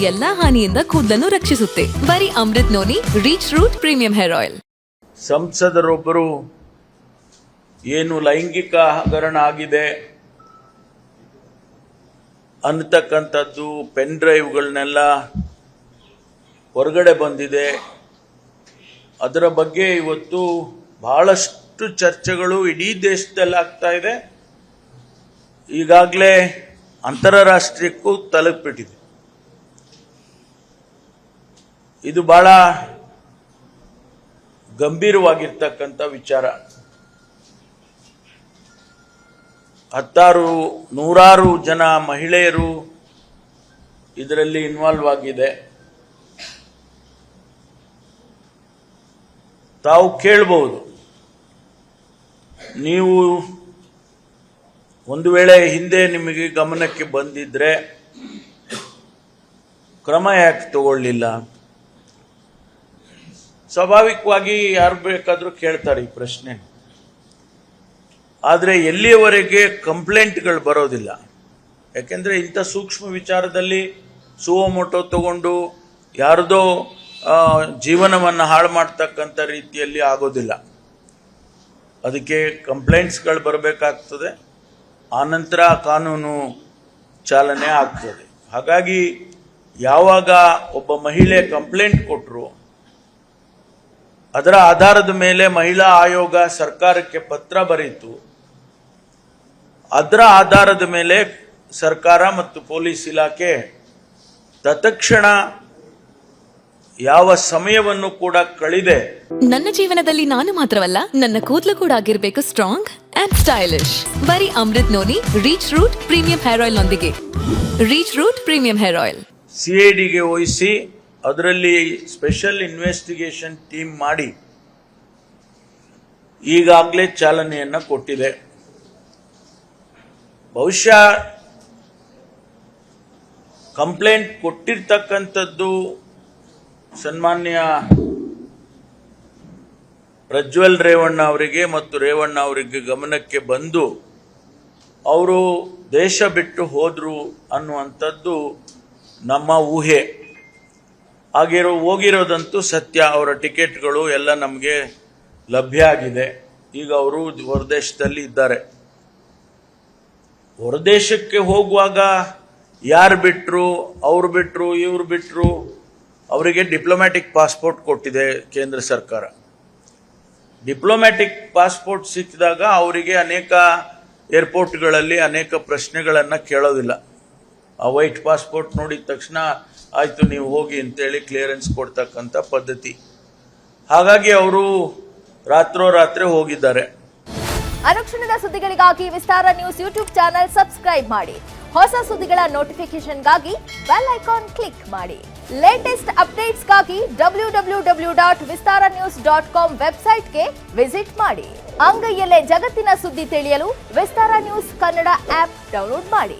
ಎಲ್ಲಾ ಹಾನಿಯಿಂದ ಕೂದಲನ್ನು ರಕ್ಷಿಸುತ್ತೆ. ಬರೀ Amrut noni reach root premium hair oil. ಸಂಸದರೊಬ್ಬರು ಏನು ಲೈಂಗಿಕ ಹಗರಣ ಆಗಿದೆ ಅನ್ನತಕ್ಕಂಥದ್ದು ಪೆನ್ ಡ್ರೈವ್ಗಳನ್ನೆಲ್ಲ ಹೊರಗಡೆ ಬಂದಿದೆ. ಅದರ ಬಗ್ಗೆ ಇವತ್ತು ಬಹಳಷ್ಟು ಚರ್ಚೆಗಳು ಇಡೀ ದೇಶದಲ್ಲಿ ಆಗ್ತಾ ಇದೆ. ಈಗಾಗಲೇ ಅಂತಾರಾಷ್ಟ್ರೀಯಕ್ಕೂ ತಲುಪಿಬಿಟ್ಟಿದೆ. ಇದು ಬಹಳ ಗಂಭೀರವಾಗಿರ್ತಕ್ಕಂಥ ವಿಚಾರ. ನೂರಾರು ಜನ ಮಹಿಳೆಯರು ಇದರಲ್ಲಿ ಇನ್ವಾಲ್ವ್ ಆಗಿದೆ. ತಾವು ಕೇಳಬಹುದು, ನೀವು ಒಂದು ವೇಳೆ ಹಿಂದೆ ನಿಮಗೆ ಗಮನಕ್ಕೆ ಬಂದಿದ್ರೆ ಕ್ರಮ ಯಾಕೆ ತಗೊಳ್ಳಿಲ್ಲ? ಸ್ವಾಭಾವಿಕವಾಗಿ ಯಾರು ಬೇಕಾದರೂ ಕೇಳ್ತಾರೆ ಈ ಪ್ರಶ್ನೆ. ಆದರೆ ಎಲ್ಲಿಯವರೆಗೆ ಕಂಪ್ಲೇಂಟ್ಗಳು ಬರೋದಿಲ್ಲ, ಯಾಕೆಂದ್ರೆ ಇಂಥ ಸೂಕ್ಷ್ಮ ವಿಚಾರದಲ್ಲಿ ಸುವೋಮೋಟೋ ತಗೊಂಡು ಯಾರದೋ ಜೀವನವನ್ನು ಹಾಳು ಮಾಡ್ತಕ್ಕಂಥ ರೀತಿಯಲ್ಲಿ ಆಗೋದಿಲ್ಲ. ಅದಕ್ಕೆ ಕಂಪ್ಲೇಂಟ್ಸ್ಗಳು ಬರಬೇಕಾಗ್ತದೆ, ಆನಂತರ ಕಾನೂನು ಚಾಲನೆ ಆಗ್ತದೆ. ಹಾಗಾಗಿ ಯಾವಾಗ ಒಬ್ಬ ಮಹಿಳೆ ಕಂಪ್ಲೇಂಟ್ ಕೊಟ್ಟರು, ಅದರ ಆಧಾರದ ಮೇಲೆ ಮಹಿಳಾ ಆಯೋಗ ಸರ್ಕಾರಕ್ಕೆ ಪತ್ರ ಬರೆಯಿತು. ಅದರ ಆಧಾರದ ಮೇಲೆ ಸರ್ಕಾರ ಮತ್ತು ಪೊಲೀಸ್ ಇಲಾಖೆ ತತ್ಕ್ಷಣ ಯಾವ ಸಮಯವನ್ನು ಕೂಡ ಕಳೆದೆ. ನನ್ನ ಜೀವನದಲ್ಲಿ ನಾನು ಮಾತ್ರವಲ್ಲ, ನನ್ನ ಕೂದಲು ಕೂಡ ಆಗಿರ್ಬೇಕು ಸ್ಟ್ರಾಂಗ್ ಅಂಡ್ ಸ್ಟೈಲಿಶ್. ಬರೀ Amrut noni reach root premium hair oil ನೊಂದಿಗೆ. Reach root premium hair oil ಸಿಐಡಿಗೆ ವಹಿಸಿ ಅದರಲ್ಲಿ ಸ್ಪೆಷಲ್ ಇನ್ವೆಸ್ಟಿಗೇಷನ್ ಟೀಮ್ ಮಾಡಿ ಈಗಾಗಲೇ ಚಾಲನೆಯನ್ನ ಕೊಟ್ಟಿದೆ. ಬಹುಶಃ ಕಂಪ್ಲೇಂಟ್ ಕೊಟ್ಟಿರ್ತಕ್ಕಂಥದ್ದು ಸನ್ಮಾನ್ಯ ಪ್ರಜ್ವಲ್ ರೇವಣ್ಣ ಅವರಿಗೆ ಮತ್ತು ರೇವಣ್ಣ ಅವರಿಗೆ ಗಮನಕ್ಕೆ ಬಂದು ಅವರು ದೇಶ ಬಿಟ್ಟು ಹೋದ್ರು ಅನ್ನುವಂಥದ್ದು ನಮ್ಮ ಊಹೆ. ಹೋಗಿರೋದಂತೂ ಸತ್ಯ. ಅವರ ಟಿಕೆಟ್ಗಳು ಎಲ್ಲ ನಮಗೆ ಲಭ್ಯ ಆಗಿದೆ. ಈಗ ಅವರು ಹೊರದೇಶದಲ್ಲಿ ಇದ್ದಾರೆ. ಹೊರದೇಶಕ್ಕೆ ಹೋಗುವಾಗ ಯಾರು ಬಿಟ್ರು, ಅವ್ರು ಬಿಟ್ರು, ಇವ್ರು ಬಿಟ್ರು, ಅವರಿಗೆ ಡಿಪ್ಲೊಮ್ಯಾಟಿಕ್ ಪಾಸ್ಪೋರ್ಟ್ ಕೊಟ್ಟಿದೆ ಕೇಂದ್ರ ಸರ್ಕಾರ. ಡಿಪ್ಲೊಮ್ಯಾಟಿಕ್ ಪಾಸ್ಪೋರ್ಟ್ ಸಿಕ್ಕಿದಾಗ ಅವರಿಗೆ ಅನೇಕ ಏರ್ಪೋರ್ಟ್ಗಳಲ್ಲಿ ಅನೇಕ ಪ್ರಶ್ನೆಗಳನ್ನು ಕೇಳೋದಿಲ್ಲ. ಆ ವೈಟ್ ಪಾಸ್ಪೋರ್ಟ್ ನೋಡಿದ ತಕ್ಷಣ ಆಯ್ತು ನೀವು ಹೋಗಿ ಅಂತೇಳಿ ಕ್ಲಿಯರೆನ್ಸ್ ಕೊಡ್ತಕ್ಕಂಥ ಪದ್ಧತಿ. ಹಾಗಾಗಿ ಅವರು ರಾತ್ರೋರಾತ್ರಿ ಹೋಗಿದ್ದಾರೆ. ಅನುಕ್ಷಣದ ಸುದ್ದಿಗಳಿಗಾಗಿ ವಿಸ್ತಾರ ನ್ಯೂಸ್ ಯೂಟ್ಯೂಬ್ ಚಾನೆಲ್ ಸಬ್ಸ್ಕ್ರೈಬ್ ಮಾಡಿ. ಹೊಸ ಸುದ್ದಿಗಳ ನೋಟಿಫಿಕೇಶನ್ಗಾಗಿ ಬೆಲ್ ಐಕಾನ್ ಕ್ಲಿಕ್ ಮಾಡಿ. ಲೇಟೆಸ್ಟ್ ಅಪ್ಡೇಟ್ಸ್ಗಾಗಿ www.vistaranews.com ವೆಬ್ಸೈಟ್ಗೆ ವಿಸಿಟ್ ಮಾಡಿ. ಅಂಗೈಯಲ್ಲೇ ಜಗತ್ತಿನ ಸುದ್ದಿ ತಿಳಿಯಲು ವಿಸ್ತಾರ ನ್ಯೂಸ್ ಕನ್ನಡ ಆಪ್ ಡೌನ್ಲೋಡ್ ಮಾಡಿ.